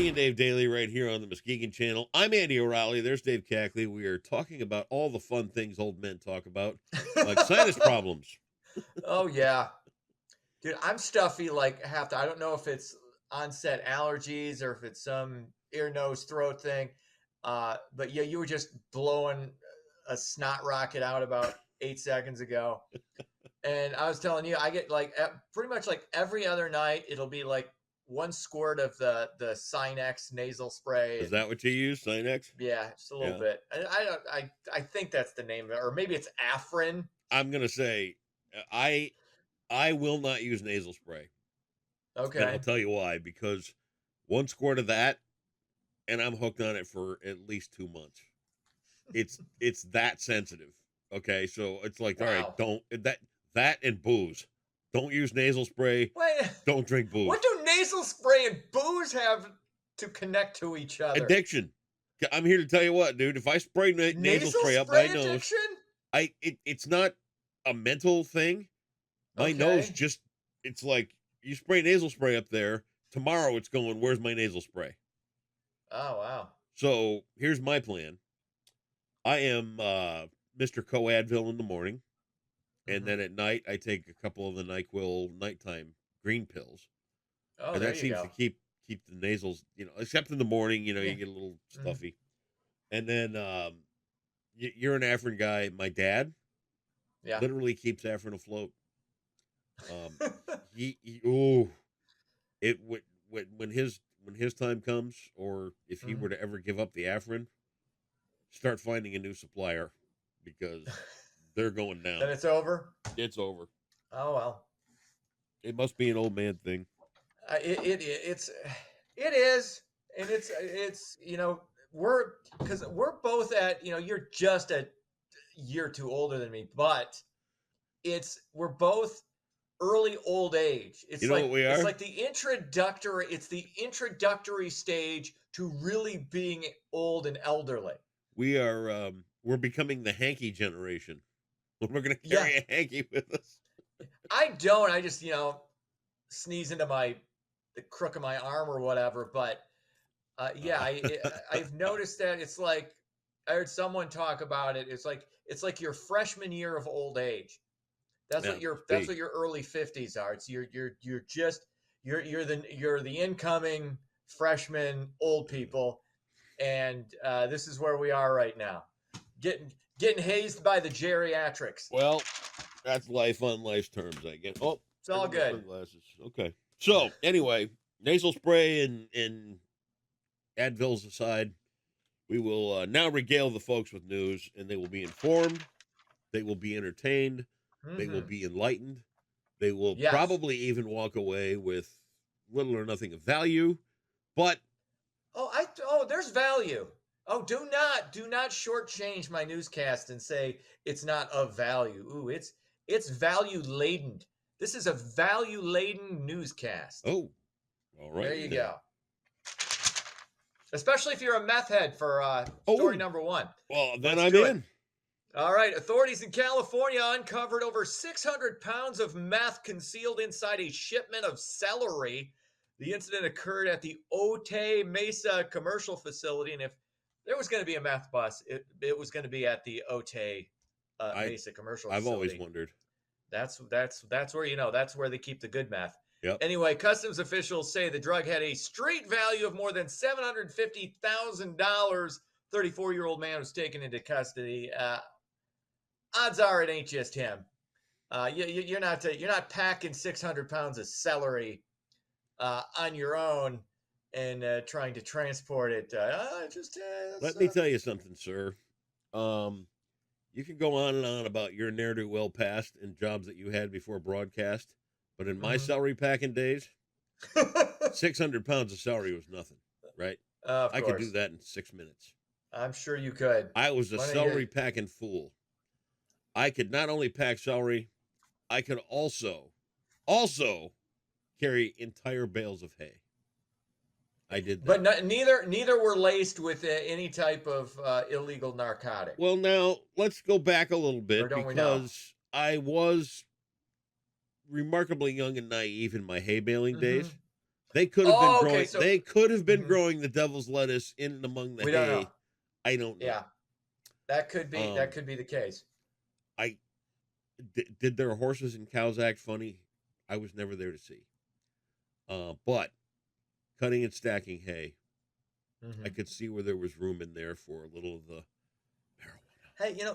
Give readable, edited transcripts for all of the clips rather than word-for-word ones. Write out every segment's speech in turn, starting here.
Andy and Dave Daily right here on the Muskegon Channel. I'm Andy O'Reilly. There's Dave Cackley. We are talking about all the fun things old men talk about, like sinus problems. Oh yeah, dude, I'm stuffy like half the. I don't know if it's onset allergies or if it's some ear, nose, throat thing. But yeah, you were just blowing a snot rocket out about 8 seconds ago, and I was telling you, I get like pretty much like every other night. It'll be like one squirt of the Sinex nasal spray, Is and that what you use, Sinex? yeah, just a little Yeah. bit. I don't. I think that's the name of it, or maybe it's Afrin. I'm gonna say, I will not use nasal spray, and I'll Okay. tell you why. Because one squirt of that, and I'm hooked on it for at least 2 months. It's that sensitive. Okay, so it's like, all right, Wow. don't that and booze. Don't use nasal spray. Wait, Don't drink what booze. do nasal spray and booze have to connect to each other? Addiction. I'm here to tell you what, dude. If I spray nasal Nasal spray up my spray nose, addiction? it's not a mental thing. My nose Okay. just it's like you spray nasal spray up there. Tomorrow it's going, where's my nasal spray? Oh wow. So here's my plan. I am Mr. Coadvil in the morning, and Hmm. then at night I take a couple of the NyQuil nighttime green pills, Oh, and there that you seems to go. keep the nasals, except in the morning, you Yeah. get a little Hmm. stuffy. And then you're an Afrin guy. My dad Yeah. literally keeps Afrin afloat. Um, oh, it would when his time comes, or if he Hmm. were to ever give up the Afrin, start finding a new supplier because they're going Then down. it's over. It's over. Oh well. It must be an old man thing. It's it is, and it's we're because we're both at you're just a year too older than me, but we're both early old age. You know what we It's are? like the introductory stage to really being old and elderly. We are we're becoming the hanky generation. We're going to Yeah, carry a hanky with us. I don't. I just sneeze into the crook of my arm or whatever. But yeah, I've noticed that it's like I heard someone talk about it. It's like your freshman year of old age. That's Yeah, what must that's be. what your early 50s are. It's you're just you're the incoming freshman old people, and this is where we are right now, getting hazed by the geriatrics. Well, that's life on life's terms, I guess. Oh, It's there all go my good. sunglasses. Okay. So anyway, nasal spray and Advils aside, we will now regale the folks with news, and they will be informed. They will be entertained. They will Hmm. be enlightened. They will Yes. probably even walk away with little or nothing of value. But There's value. Oh, do not shortchange my newscast and say it's not of value. Ooh, it's value laden. This is a value laden newscast. oh, all There righty you then. go. Especially if you're a meth head for story Oh, number one. well, then Let's I'm do it. in. All right. Authorities in California uncovered over 600 pounds of meth concealed inside a shipment of celery. The incident occurred at the Otay Mesa commercial facility. And if there was going to be a meth bus, it was going to be at the Otay I Mesa commercial I've always facility. wondered. That's where that's where they keep the good meth. Yep. Anyway, customs officials say the drug had a street value of more than $750,000. 34-year-old man was taken into custody. Odds are it ain't just him. You're not packing 600 pounds of celery on your own and trying to transport it. Let me tell you something, sir. Um, you can go on and on about your ne'er do well past and jobs that you had before broadcast, but in my Mhm. celery packing days, 600 pounds of celery was nothing, right? Of I could do course, that in 6 minutes. I'm sure you could. I was a Why don't you? celery packing fool. I could not only pack celery, I could also carry entire bales of hay. I did But that. no, neither were laced with any type of illegal narcotic, Well, now let's go back a little or bit don't we know? because I was remarkably young and naive in my hay baling Mm-hmm. days. They could have been Oh, growing. okay. So They could have been mhm, growing the devil's lettuce in among the we don't hay. know. I don't know. Yeah, that could be Um, the case. I did their horses and cows act funny? I was never there to see. But cutting and stacking hay, I Mhm. could see where there was room in there for a little of the marijuana. Hey,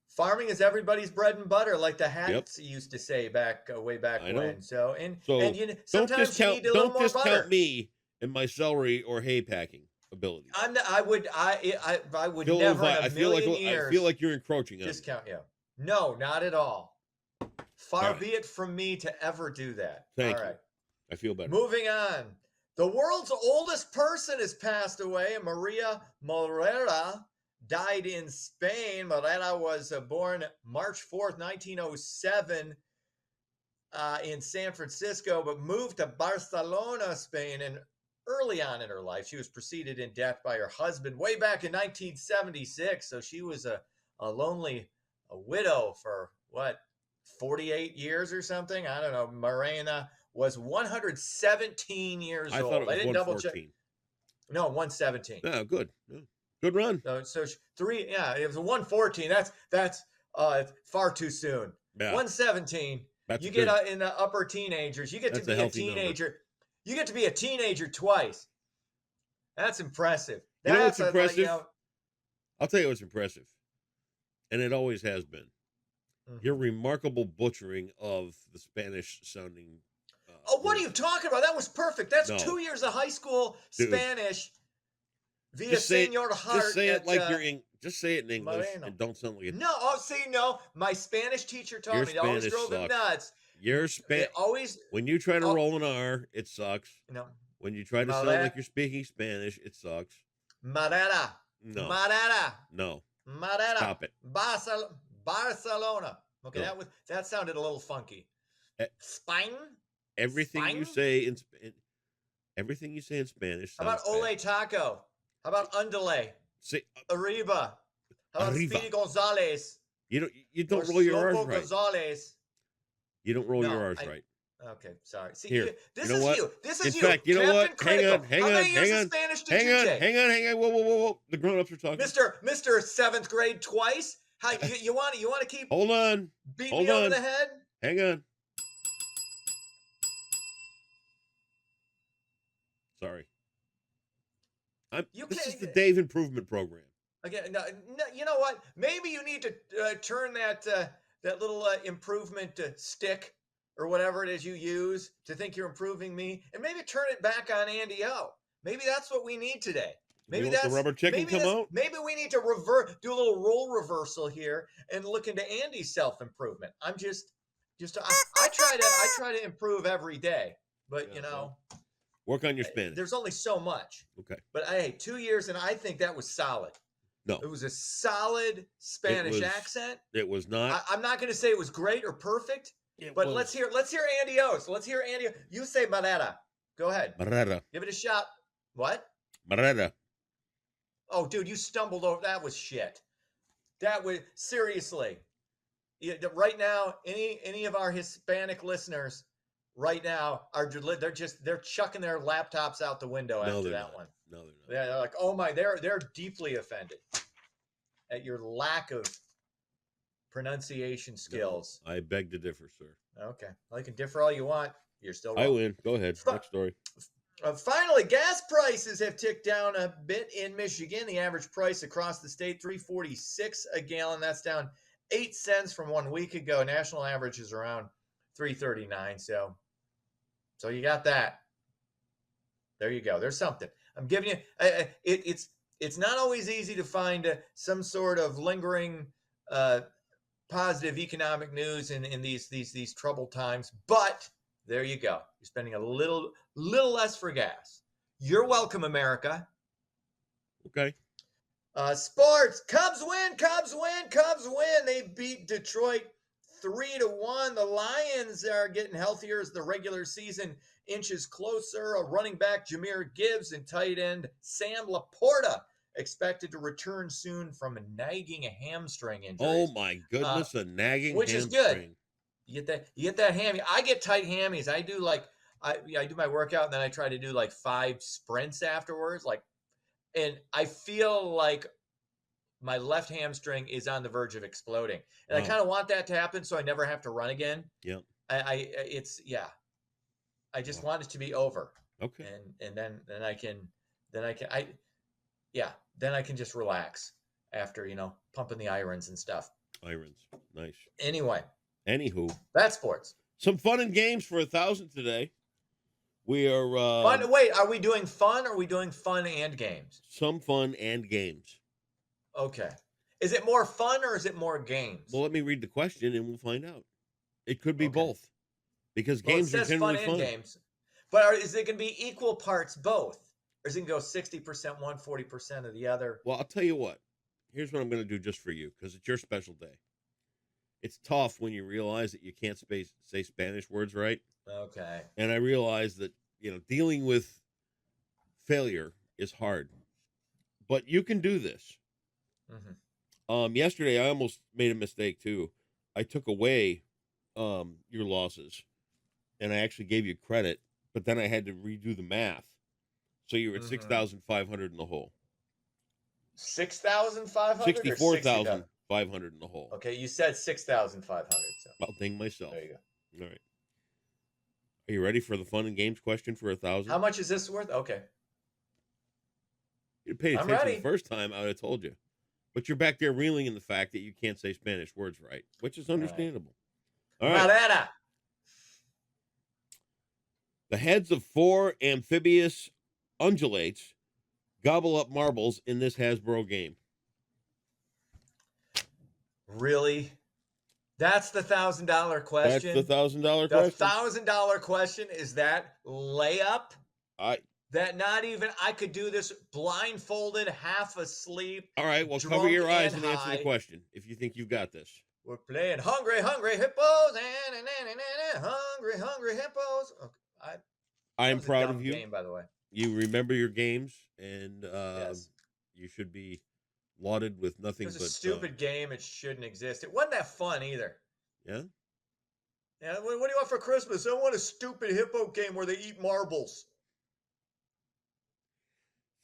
farming is everybody's bread and butter, like the Yep, hats used to say back way back I know. when. So, and So sometimes you need a little don't more discount butter. me and my celery or hay packing abilities. I would never in a million I feel years like you're encroaching on me. discount you. No, not at all. All Far right, be it from me to ever do that. All thank you. right. I feel better. Moving on. The world's oldest person has passed away. Maria Morera died in Spain. Morera was born March 4th, 1907, in San Francisco, but moved to Barcelona, Spain. And early on in her life, she was preceded in death by her husband way back in 1976. So she was a lonely a widow for what, 48 years or something? I don't know. Morena was 117 years I thought it old. I was didn't double check. 114. No, 117. Yeah, good. Yeah. Good run. So three, yeah, it was a 114. That's far too soon. Yeah, 117. that's You a get good. in the upper teenagers. You get to That's a be a healthy number. teenager. You get to be a teenager twice. That's impressive. You know what's That's a, like, impressive? I'll tell you what's impressive, and it always has been. Your mhm. remarkable butchering of the Spanish sounding. Oh, what are Words. you talking about? That was perfect. That's No, 2 years of high school dude. Spanish via Just say it. Senor Just Hart say it at like you're in. Just say it in English Moreno. and don't sound like a. No, oh, see, no. My Spanish teacher Your taught me. It always Spanish drove him sucks. nuts. Your span. It always, When you try to oh, roll an R, it sucks. you know, When you try to sound Mare, like you're speaking Spanish, it sucks. Marera, No, Marera, no. Marera, Stop it. Barcelona. Okay, No. that sounded a little funky. E- Spain, Everything you Spain. say everything you say in Spanish How sounds about Ole bad. Taco? How about Undale? Say Arriba. How about arriba. Speedy Gonzalez You or don't roll your R's Slopo right. Gonzalez? You don't roll your No, R's right. okay, sorry. See, Here. this You know is what? you. This In is you. fact, you know what? Captain Critical. Hang How on, many years hang of on, Spanish did you take? hang on. Whoa. The grown-ups are talking. Mr. Seventh grade twice? How you want to keep Hold on. beating Hold me over on. the head? Hang on. Sorry. You This is can't the Dave Improvement Program. again. No, you know what? Maybe you need to turn that little improvement stick or whatever it is you use to think you're improving me, and maybe turn it back on Andy O. Maybe that's what we need today. You want the rubber chicken come out? Maybe we need to do a little role reversal here and look into Andy's self improvement. I try to improve every day, but Yeah, well, work on your Spanish. there's only so much. Okay. But hey, 2 years, and I think that was solid. No. It was a solid Spanish was accent. It was not. I'm not going to say it was great or perfect, It but was let's hear Andy O's. Let's hear Andy. You say Marera. Go ahead. Barrera. Give it a shot. What? Barrera. Oh, dude, you stumbled over. That was shit. That was seriously. Right now, any of our Hispanic listeners right now they're chucking their laptops out the window No, after they're that not. one. No, they're not. Yeah, they're like, oh my, they're deeply offended at your lack of pronunciation skills. No, I beg to differ, sir. Okay, well, you can differ all you want. You're still wrong. I win. Go ahead. Next story. Finally, gas prices have ticked down a bit in Michigan. The average price across the state, $3.46 a gallon. That's down 8 cents from 1 week ago. National average is around $3.39. So you got that. There you go. There's something. I'm giving you. It's not always easy to find some sort of lingering positive economic news in these troubled times, but there you go. You're spending a little less for gas. You're welcome, America. Okay. Sports. Cubs win. They beat Detroit 3-1. The Lions are getting healthier as the regular season inches closer. A running back, Jahmyr Gibbs, and tight end Sam Laporta expected to return soon from nagging hamstring injuries. Oh my goodness, a nagging which hamstring. is good. You get that hammy. I get tight hammies. I do like I do my workout and then I try to do like 5 sprints afterwards. Like, and I feel like my left hamstring is on the verge of exploding, and I Wow. kind of want that to happen so I never have to run again. Yep. It's yeah. I just Wow. want it to be over, Okay. and then I can yeah, then I can just relax after pumping the irons and stuff. Irons. Nice. Anyway, Anywho, that's sports. some fun and games for 1,000 today. We are Fun. Wait, are we doing fun? Or are we doing fun and games? some fun and games. Okay. Is it more fun or is it more games? Well, let me read the question and we'll find out. It could be Okay. both, because Well, it games are says generally fun fun. and games, but is it going to be equal parts both, or is it going to go 60% one, 40% of the other? Well, I'll tell you what. Here's what I'm going to do just for you, because it's your special day. It's tough when you realize that you can't say Spanish words right. Okay. And I realize that, dealing with failure is hard. But you can do this. Mm-hmm. Yesterday I almost made a mistake too. I took away your losses, and I actually gave you credit, but then I had to redo the math. So you were at 6,500 in the hole. 6,500. 64,500 in the hole. Okay, you said 6,500. So I'll ding myself. there you go. All right. Are you ready for the fun and games question for 1,000? How much is this worth? Okay. You paid I'm attention ready. the first time, I would have told you. But you're back there reeling in the fact that you can't say Spanish words right, which is understandable. All right. Marana. The heads of 4 amphibious undulates gobble up marbles in this Hasbro game. Really? That's the $1,000 question. That's the $1,000 The question. $1,000 question is that layup. I That not even I could do this blindfolded, half asleep. All right, well, cover drunk your eyes and and answer high. the question if you think you've got this. We're playing Hungry, Hungry Hippos. Hungry, Hungry Hippos. Okay, I am that was a proud dumb of you. game, by the way. You remember your games, and Yes. you should be lauded with It nothing was a but stupid game. It shouldn't exist. It wasn't that fun either. yeah. Yeah, what do you want for Christmas? I want a stupid hippo game where they eat marbles.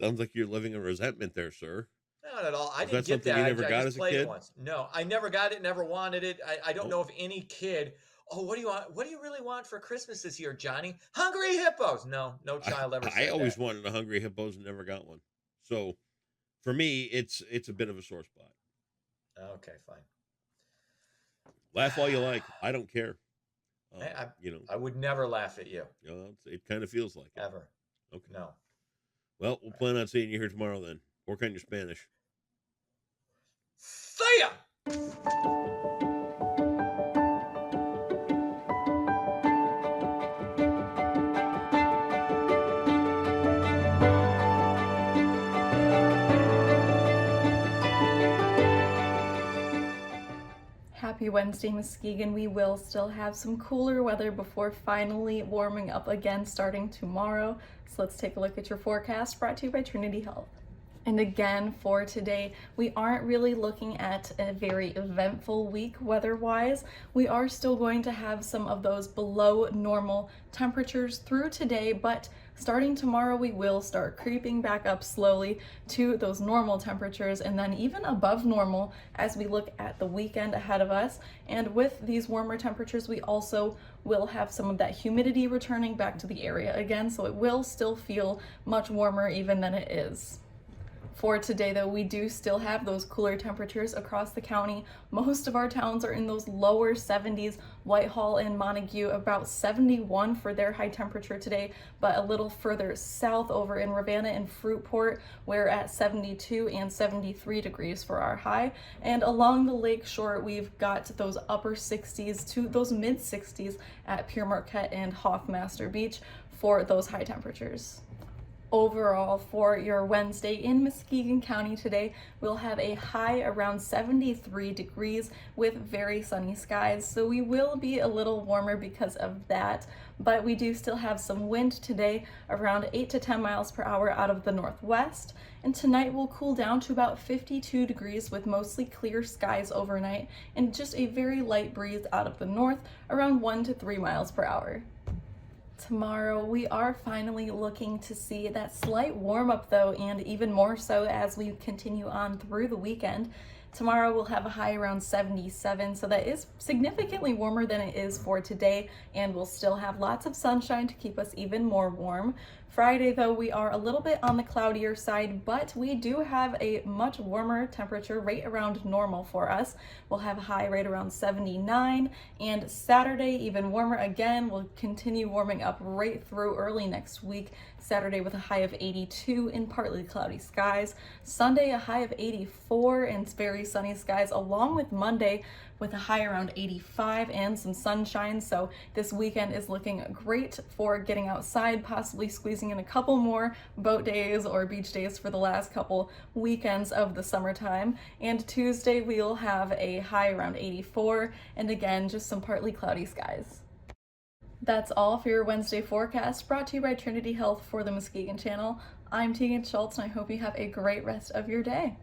Sounds like you're living in resentment there, sir. Not at all. I Was didn't that get something that. you never I got just as a played kid? it once. No, I never got it. Never wanted it. I don't Oh. know if any kid. Oh, what do you want? What do you really want for Christmas this year, Johnny? Hungry hippos. No child ever said I always that. wanted a Hungry Hippos and never got one. So, for me, it's a bit of a sore spot. Okay, fine. Laugh all you like. I don't care. I would never laugh at you. It kind of feels like it. Ever. Okay. No. Well, we'll plan on seeing you here tomorrow then. Work on your Spanish. See ya! Happy Wednesday, Muskegon. We will still have some cooler weather before finally warming up again starting tomorrow. So let's take a look at your forecast, brought to you by Trinity Health. And again, for today, we aren't really looking at a very eventful week weather-wise. We are still going to have some of those below normal temperatures through today, but starting tomorrow, we will start creeping back up slowly to those normal temperatures and then even above normal as we look at the weekend ahead of us. And with these warmer temperatures, we also will have some of that humidity returning back to the area again, so it will still feel much warmer even than it is. For today, though, we do still have those cooler temperatures across the county. Most of our towns are in those lower 70s. Whitehall and Montague about 71 for their high temperature today, but a little further south over in Ravenna and Fruitport, we're at 72 and 73 degrees for our high. And along the lake shore, we've got those upper 60s to those mid 60s at Pure Marquette and Hoffmaster Beach for those high temperatures. Overall, for your Wednesday in Muskegon County today, we'll have a high around 73 degrees with very sunny skies, so we will be a little warmer because of that, but we do still have some wind today around 8 to 10 miles per hour out of the northwest, and tonight will cool down to about 52 degrees with mostly clear skies overnight and just a very light breeze out of the north around 1 to 3 miles per hour. Tomorrow, we are finally looking to see that slight warm up though, and even more so as we continue on through the weekend. Tomorrow we'll have a high around 77, so that is significantly warmer than it is for today, and we'll still have lots of sunshine to keep us even more warm. Friday, though, we are a little bit on the cloudier side, but we do have a much warmer temperature right around normal for us. We'll have a high right around 79, and Saturday, even warmer again. We'll continue warming up right through early next week. Saturday with a high of 82 in partly cloudy skies. Sunday, a high of 84 and very sunny skies, along with Monday with a high around 85 and some sunshine. So this weekend is looking great for getting outside, possibly squeezing in a couple more boat days or beach days for the last couple weekends of the summertime. And Tuesday we'll have a high around 84 and again just some partly cloudy skies. That's all for your Wednesday forecast, brought to you by Trinity Health for the Muskegon Channel. I'm Tegan Schultz, and I hope you have a great rest of your day.